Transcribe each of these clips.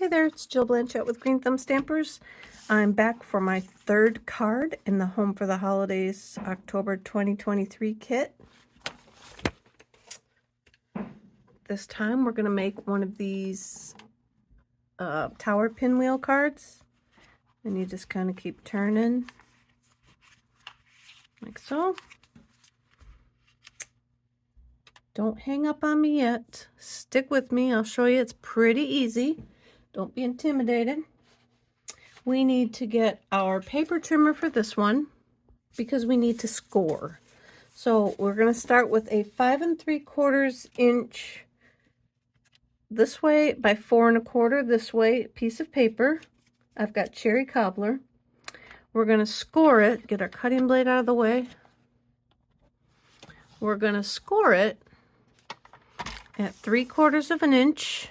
Hey there, it's Jill Blanchette with Green Thumb Stampers. I'm back for my third card in the Home for the Holidays October 2023 kit. This time we're going to make one of these tower pinwheel cards. And you just kind of keep turning like so. Don't hang up on me yet. Stick with me. I'll show you. It's pretty easy. Don't be intimidated. We need to get our paper trimmer for this one because we need to score. So we're going to start with a 5 3/4 inch this way by 4 1/4 this way piece of paper. I've got cherry cobbler. We're going to score it, get our cutting blade out of the way. We're going to score it at 3/4 inch.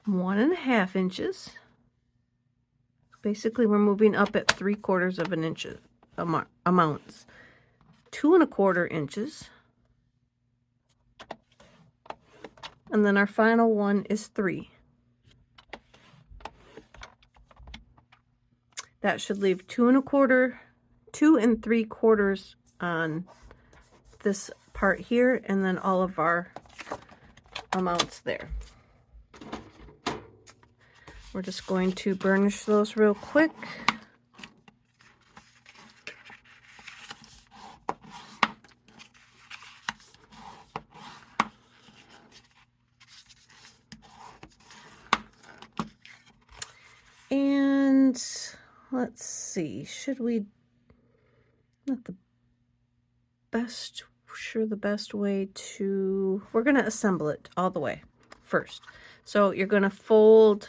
One and a half inches. Basically, we're moving up at 3/4 inch amounts. 2 1/4 inches. And then our final one is 3. That should leave 2 3/4 on this part here, and then all of our amounts there. We're just going to burnish those real quick. And let's see, should we, not the best, sure the best way to, we're going to assemble it all the way first. So you're going to fold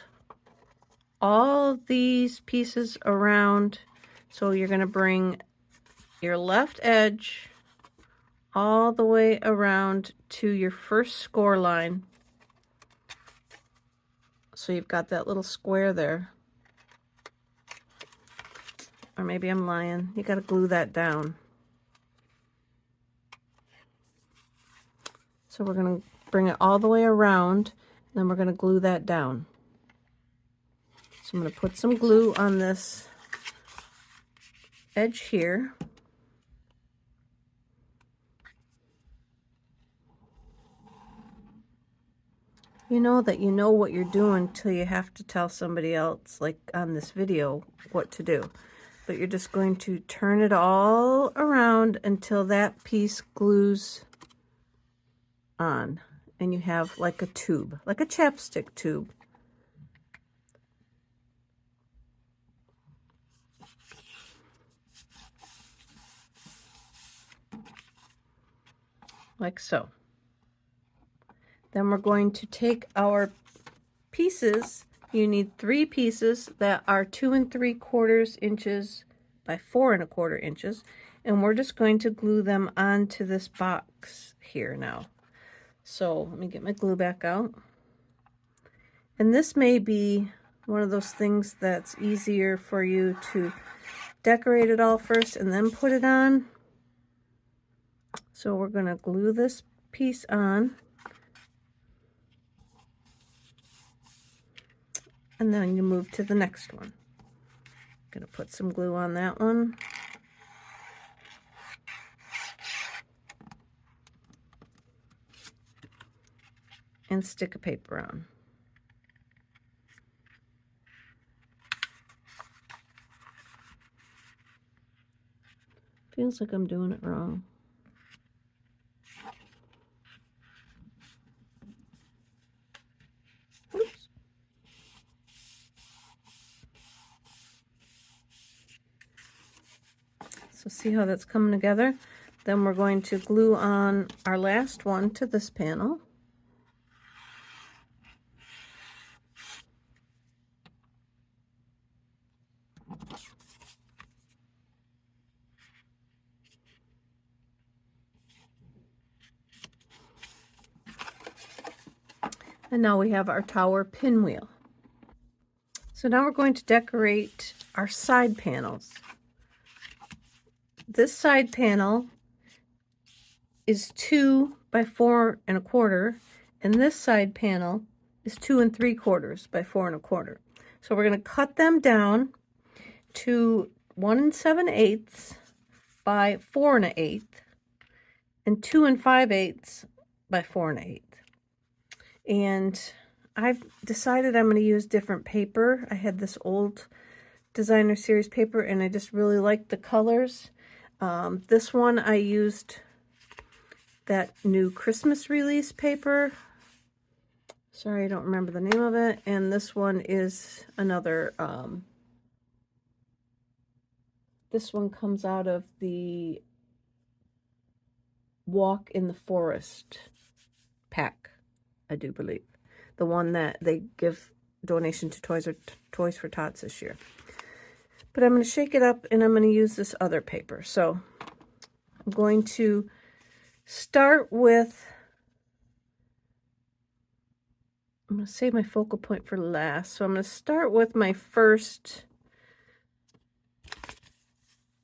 all of these pieces around. So you're going to bring your left edge all the way around to your first score line. So you've got that little square there. Or maybe I'm lying. You got to glue that down. So we're going to bring it all the way around, and then we're going to glue that down. So I'm going to put some glue on this edge here. You know that you know what you're doing till you have to tell somebody else, like on this video, what to do. But you're just going to turn it all around until that piece glues on. And you have like a tube, like a chapstick tube. Like so. Then we're going to take our pieces. You need 3 pieces that are 2 3/4 inches by 4 1/4 inches. And we're just going to glue them onto this box here now. So let me get my glue back out. And this may be one of those things that's easier for you to decorate it all first and then put it on. So we're going to glue this piece on. And then you move to the next one. I'm going to put some glue on that one. And stick a paper on. Feels like I'm doing it wrong. Oops. So see how that's coming together? Then we're going to glue on our last one to this panel. And now we have our tower pinwheel. So now we're going to decorate our side panels. This side panel is 2 by 4 1/4, and this side panel is 2 3/4 by 4 1/4. So we're going to cut them down to 1 7/8 by 4 1/8 and 2 5/8 by 4 1/8. And I've decided I'm going to use different paper. I had this old designer series paper and I just really liked the colors. This one I used that new Christmas release paper. Sorry, I don't remember the name of it. And this one is another, this one comes out of the Walk in the Forest pack, I do believe. The one that they give donation to Toys for Tots this year. But I'm going to shake it up and I'm going to use this other paper. So I'm going to start with, I'm going to save my focal point for last. So I'm going to start with my first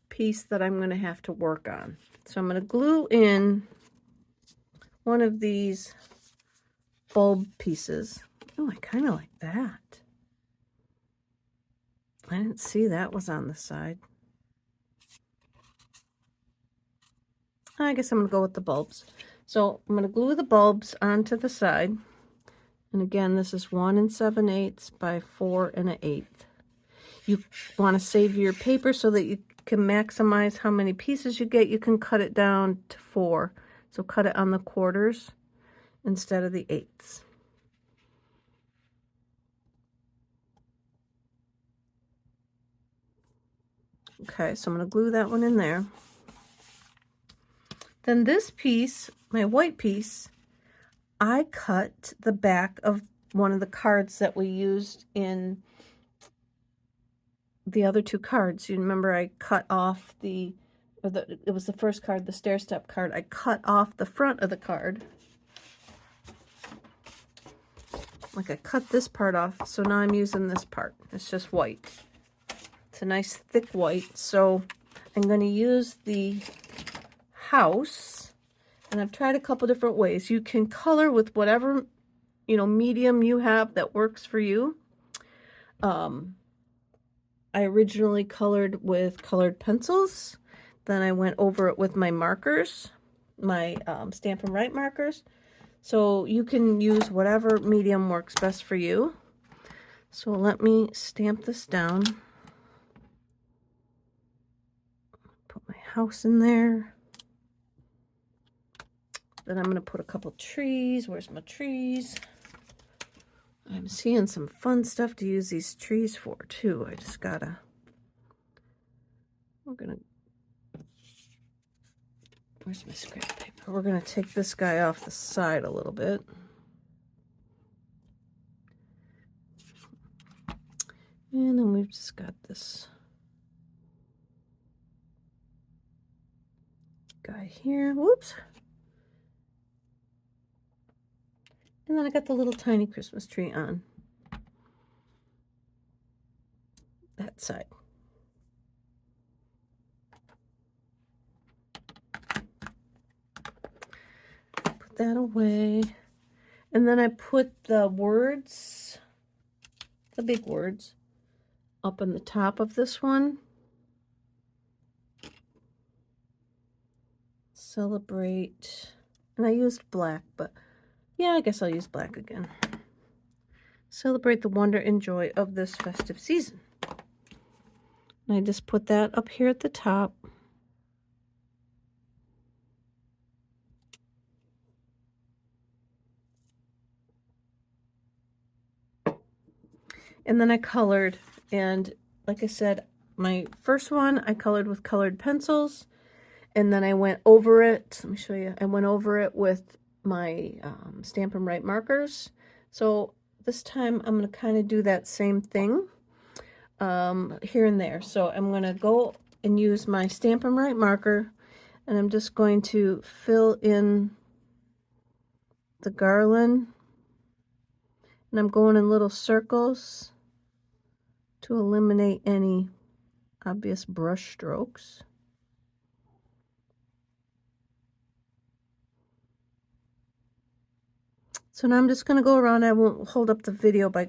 piece that I'm going to have to work on. So I'm going to glue in one of these bulb pieces. Oh, I kind of like that. I didn't see that was on the side. I guess I'm going to go with the bulbs. So I'm going to glue the bulbs onto the side. And again, this is 1 7/8 by 4 1/8. You want to save your paper so that you can maximize how many pieces you get. You can cut it down to 4. So cut it on the quarters instead of the 8ths. Okay, so I'm going to glue that one in there. Then this piece, my white piece, I cut the back of one of the cards that we used in the other 2 cards. You remember I cut off it was the first card, the stair step card. I cut off the front of the card. Like I cut this part off, so now I'm using this part. It's just white. It's a nice thick white. So I'm going to use the house, and I've tried a couple different ways. You can color with whatever, medium you have that works for you. I originally colored with colored pencils. Then I went over it with my markers, my Stampin' Write markers. So you can use whatever medium works best for you. So let me stamp this down. Put my house in there. Then I'm going to put a couple trees. Where's my trees? I'm seeing some fun stuff to use these trees for too. I just gotta, where's my scrap paper? We're gonna take this guy off the side a little bit. And then we've just got this guy here. Whoops. And then I got the little tiny Christmas tree on that side. Put that away. And then I put the words, the big words, up on the top of this one. Celebrate. And I used black, but yeah, I guess I'll use black again. Celebrate the wonder and joy of this festive season. And I just put that up here at the top. And then I colored, and like I said, my first one I colored with colored pencils, and then I went over it. Let me show you. I went over it with my Stampin' Write markers. So this time I'm going to kind of do that same thing here and there. So I'm going to go and use my Stampin' Write marker, and I'm just going to fill in the garland, and I'm going in little circles to eliminate any obvious brush strokes. So now I'm just going to go around. I won't hold up the video by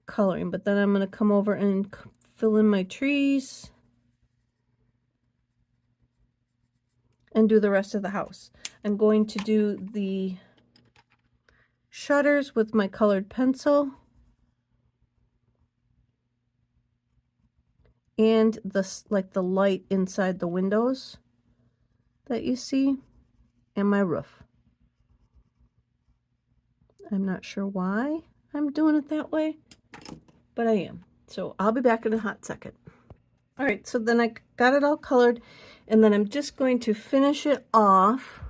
coloring, but then I'm going to come over and fill in my trees and do the rest of the house. I'm going to do the shutters with my colored pencil and the light inside the windows that you see, and my roof. I'm not sure why I'm doing it that way, but I am. So I'll be back in a hot second. All right, so then I got it all colored, and then I'm just going to finish it off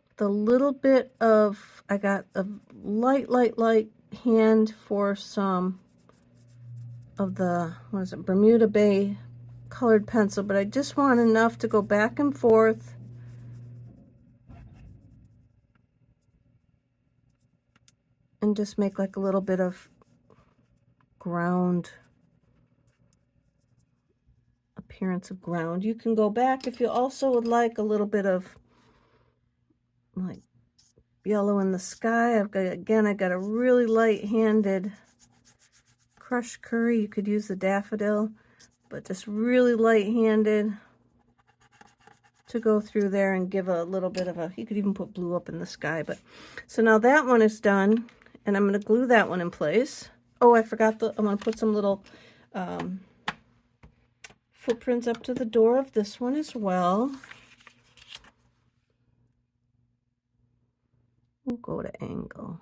with a little bit of, I got a light hand for some of the, what is it, Bermuda Bay colored pencil, but I just want enough to go back and forth and just make like a little bit of ground, appearance of ground. You can go back if you also would like a little bit of like yellow in the sky. I've got, again, I got a really light-handed crushed curry. You could use the daffodil, but just really light-handed to go through there and give a little bit of a, you could even put blue up in the sky. But so now that one is done, and I'm going to glue that one in place. Oh, I forgot I'm going to put some little footprints up to the door of this one as well. We'll go to angle.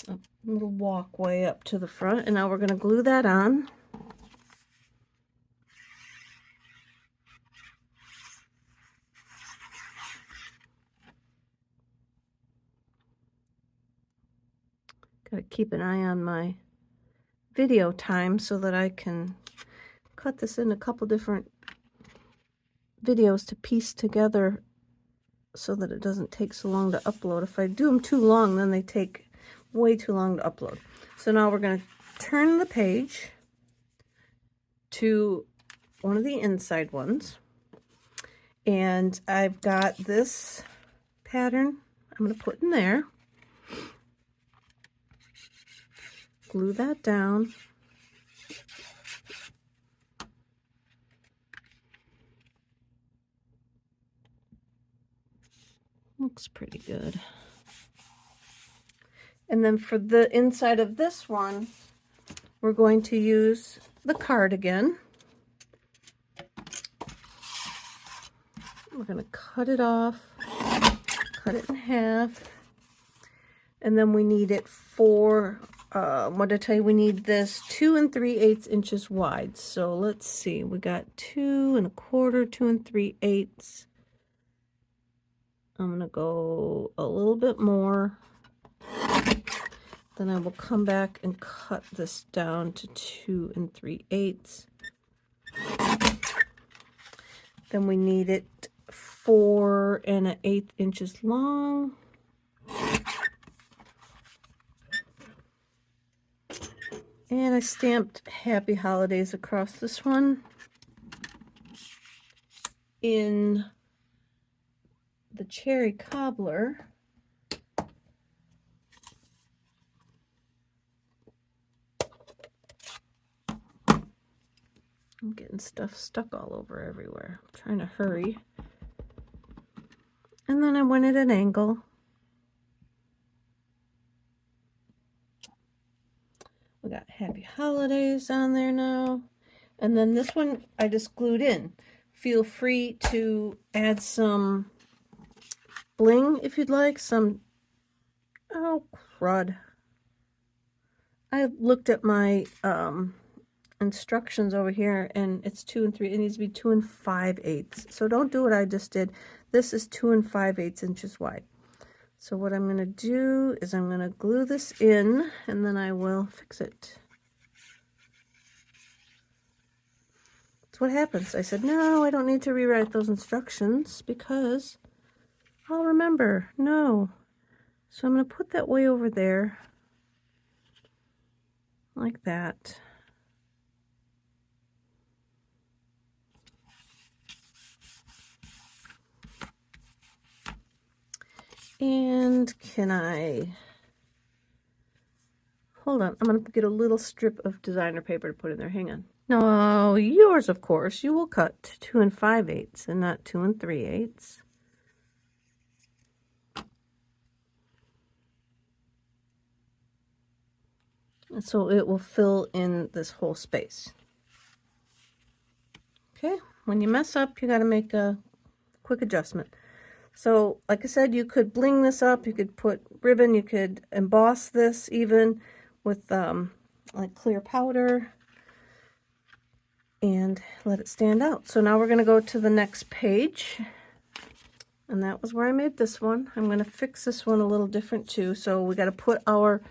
A little walkway up to the front, and now we're going to glue that on. Got to keep an eye on my video time so that I can cut this in a couple different videos to piece together so that it doesn't take so long to upload. If I do them too long, then they take way too long to upload. So now we're going to turn the page to one of the inside ones, and I've got this pattern I'm going to put in there. Glue that down. Looks pretty good. And then for the inside of this one, we're going to use the card again. We're going to cut it off, cut it in half, and then we need it for, what did I tell you? We need this 2 3/8 inches wide. So let's see, we got 2 1/4, 2 3/8. I'm going to go a little bit more. Then I will come back and cut this down to 2 3/8. Then we need it 4 1/8 inches long. And I stamped Happy Holidays across this one in the cherry cobbler. I'm getting stuff stuck all over everywhere. I'm trying to hurry. And then I went at an angle. We got Happy Holidays on there now. And then this one I just glued in. Feel free to add some bling if you'd like. Some, oh crud. I looked at my instructions over here, and it's 2 3, it needs to be 2 5/8. So don't do what I just did. This is 2 5/8 inches wide. So what I'm going to do is I'm going to glue this in, and then I will fix it. That's what happens. I said, no, I don't need to rewrite those instructions because I'll remember. No. So I'm going to put that way over there like that. And can I, hold on, I'm going to get a little strip of designer paper to put in there. Hang on. Now, yours, of course, you will cut 2 5/8 and not 2 3/8. And so it will fill in this whole space. Okay, when you mess up, you got to make a quick adjustment. So, like I said, you could bling this up, you could put ribbon, you could emboss this even with like clear powder and let it stand out. So now we're going to go to the next page. And that was where I made this one. I'm going to fix this one a little different too. So we got to put our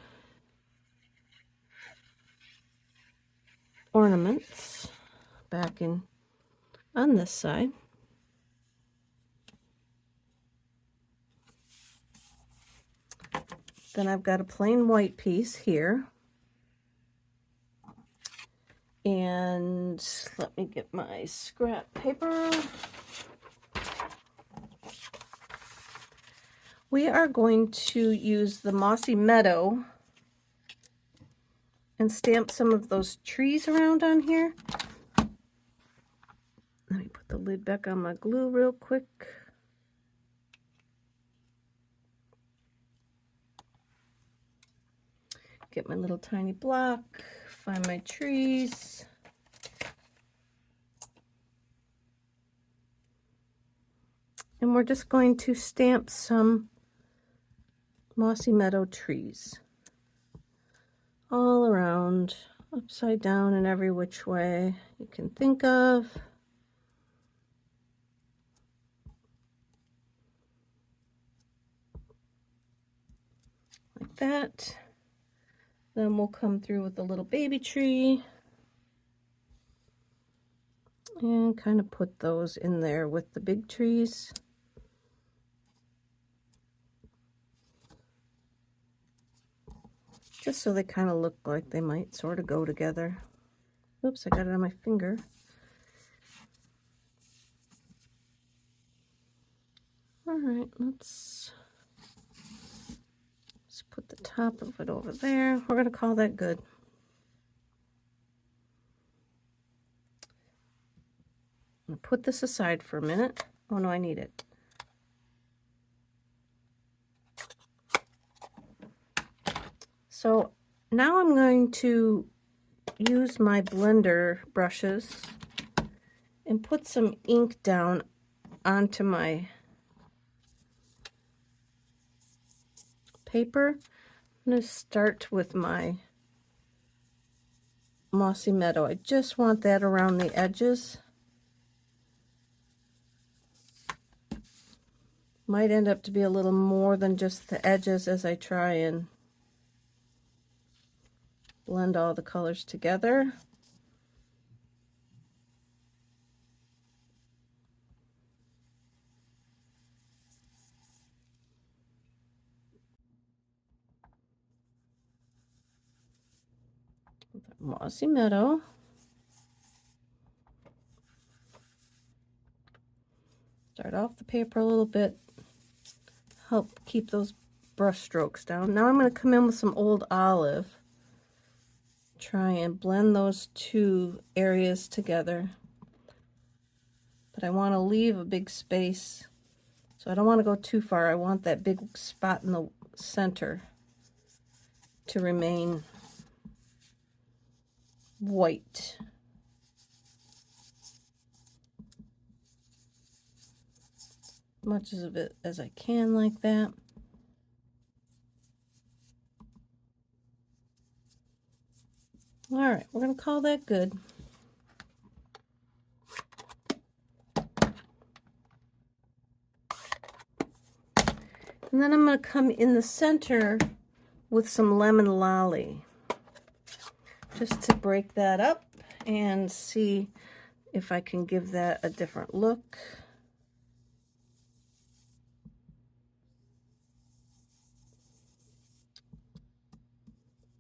ornaments back in on this side. Then I've got a plain white piece here. And let me get my scrap paper. We are going to use the Mossy Meadow and stamp some of those trees around on here. Let me put the lid back on my glue real quick. Get my little tiny block, find my trees. And we're just going to stamp some Mossy Meadow trees all around, upside down and every which way you can think of. Like that. Then we'll come through with a little baby tree and kind of put those in there with the big trees. Just so they kind of look like they might sort of go together. Oops, I got it on my finger. All right, let's put the top of it over there. We're going to call that good. I'm going to put this aside for a minute. Oh no, I need it. So now I'm going to use my blender brushes and put some ink down onto my paper. I'm going to start with my Mossy Meadow. I just want that around the edges. Might end up to be a little more than just the edges as I try and blend all the colors together. Mossy Meadow. Start off the paper a little bit, help keep those brush strokes down. Now I'm going to come in with some Old Olive, try and blend those two areas together, but I want to leave a big space, so I don't want to go too far. I want that big spot in the center to remain white. Much of it as I can, like that. All right, we're going to call that good. And then I'm going to come in the center with some Lemon Lolly, just to break that up and see if I can give that a different look.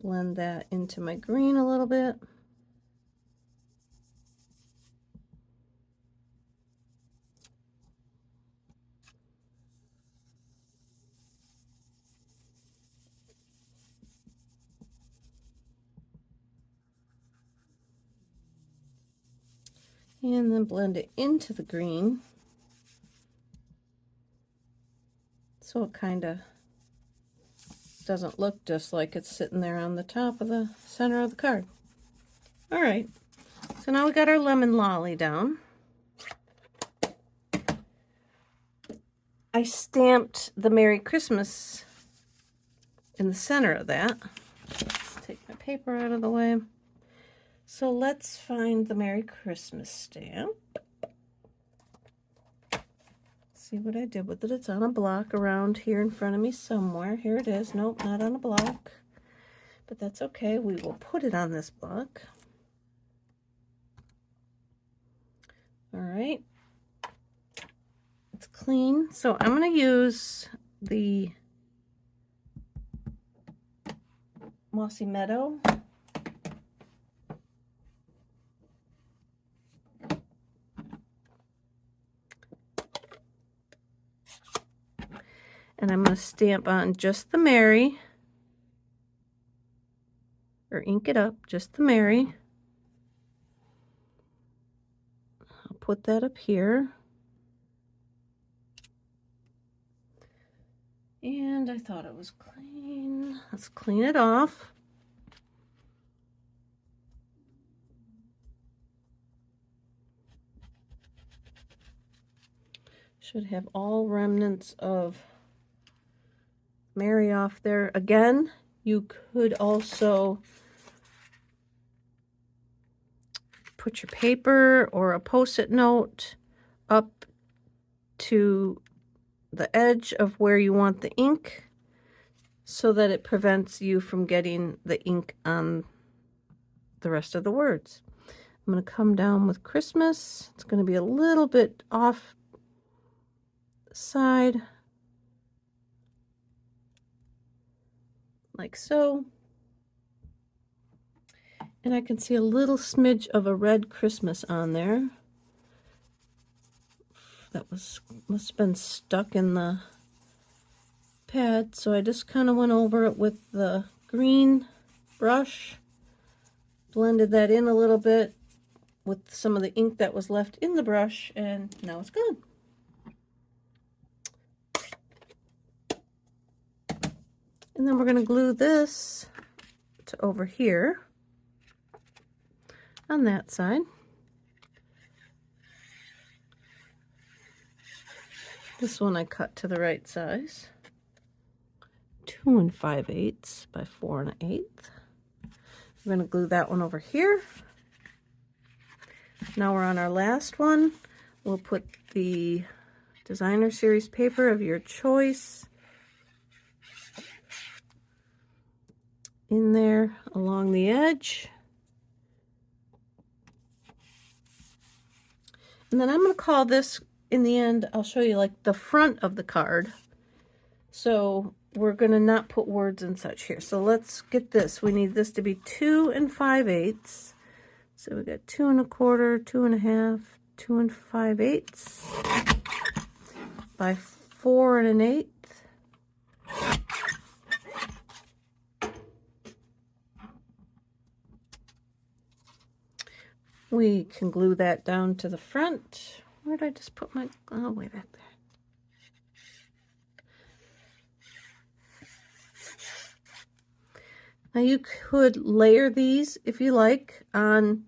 Blend that into my green a little bit. And then blend it into the green. So it kind of doesn't look just like it's sitting there on the top of the center of the card. All right, so now we got our lemon lolly down. I stamped the Merry Christmas in the center of that. Let's take my paper out of the way. So let's find the Merry Christmas stamp. See what I did with it. It's on a block around here in front of me somewhere. Here it is. Nope, not on a block. But that's okay. We will put it on this block. All right. It's clean. So I'm going to use the Mossy Meadow. And I'm going to stamp on just the Merry, or ink it up, just the Merry. I'll put that up here. And I thought it was clean. Let's clean it off. Should have all remnants of Merry off there. Again, you could also put your paper or a post-it note up to the edge of where you want the ink so that it prevents you from getting the ink on the rest of the words. I'm going to come down with Christmas. It's going to be a little bit off the side, like so. And I can see a little smidge of a red Christmas on there. That must have been stuck in the pad, so I just kind of went over it with the green brush, blended that in a little bit with some of the ink that was left in the brush, and now it's gone. And then we're going to glue this to over here on that side. This one I cut to the right size. 2 5/8 by 4 1/8. We're going to glue that one over here. Now we're on our last one. We'll put the designer series paper of your choice in there along the edge. And then I'm going to call this, in the end, I'll show you like the front of the card. So we're going to not put words and such here. So let's get this. We need this to be 2 5/8. So we got 2 1/4, 2 1/2, 2 5/8 by 4 1/8. We can glue that down to the front. Where did I just put my, oh, way back there. Now you could layer these, if you like, on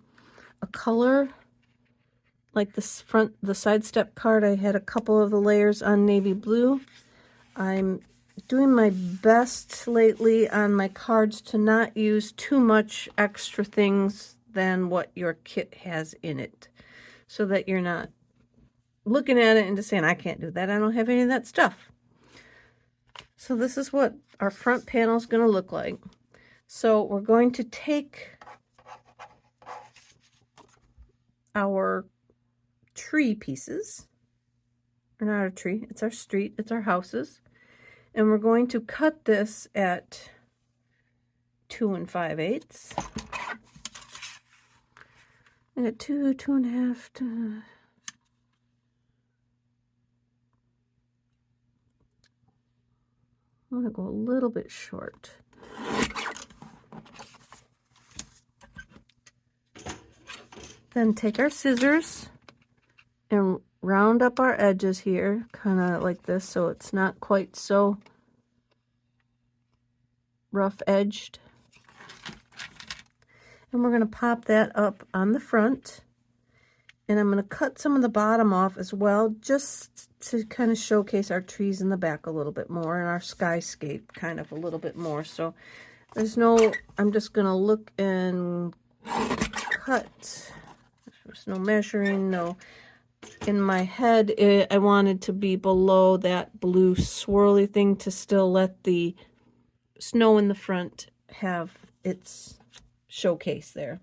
a color. Like this front, the side step card, I had a couple of the layers on navy blue. I'm doing my best lately on my cards to not use too much extra things than what your kit has in it, so that you're not looking at it and just saying, I can't do that, I don't have any of that stuff. So this is what our front panel is going to look like. So we're going to take our tree pieces, or not our tree, it's our street, it's our houses, and we're going to cut this at 2 5/8. And at 2, 2 1/2, I'm going to go a little bit short. Then take our scissors and round up our edges here, kind of like this, so it's not quite so rough edged. And we're going to pop that up on the front. And I'm going to cut some of the bottom off as well, just to kind of showcase our trees in the back a little bit more and our skyscape kind of a little bit more. So there's no, I'm just going to look and cut. There's no measuring, no. In my head, I wanted to be below that blue swirly thing to still let the snow in the front have its showcase there.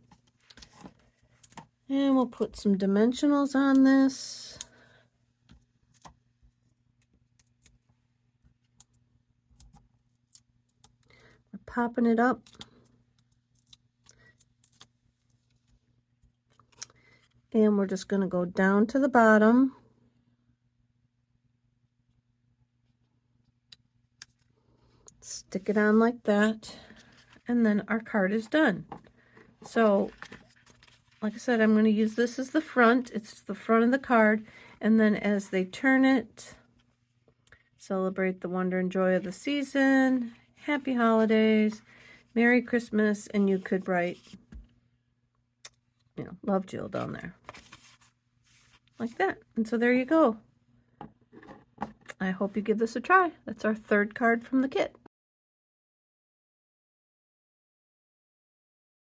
And we'll put some dimensionals on this. We're popping it up. And we're just going to go down to the bottom. Stick it on like that. And then our card is done. So, like I said, I'm going to use this as the front. It's the front of the card. And then as they turn it, celebrate the wonder and joy of the season. Happy holidays. Merry Christmas. And you could write, you know, love Jill down there. Like that. And so there you go. I hope you give this a try. That's our third card from the kit.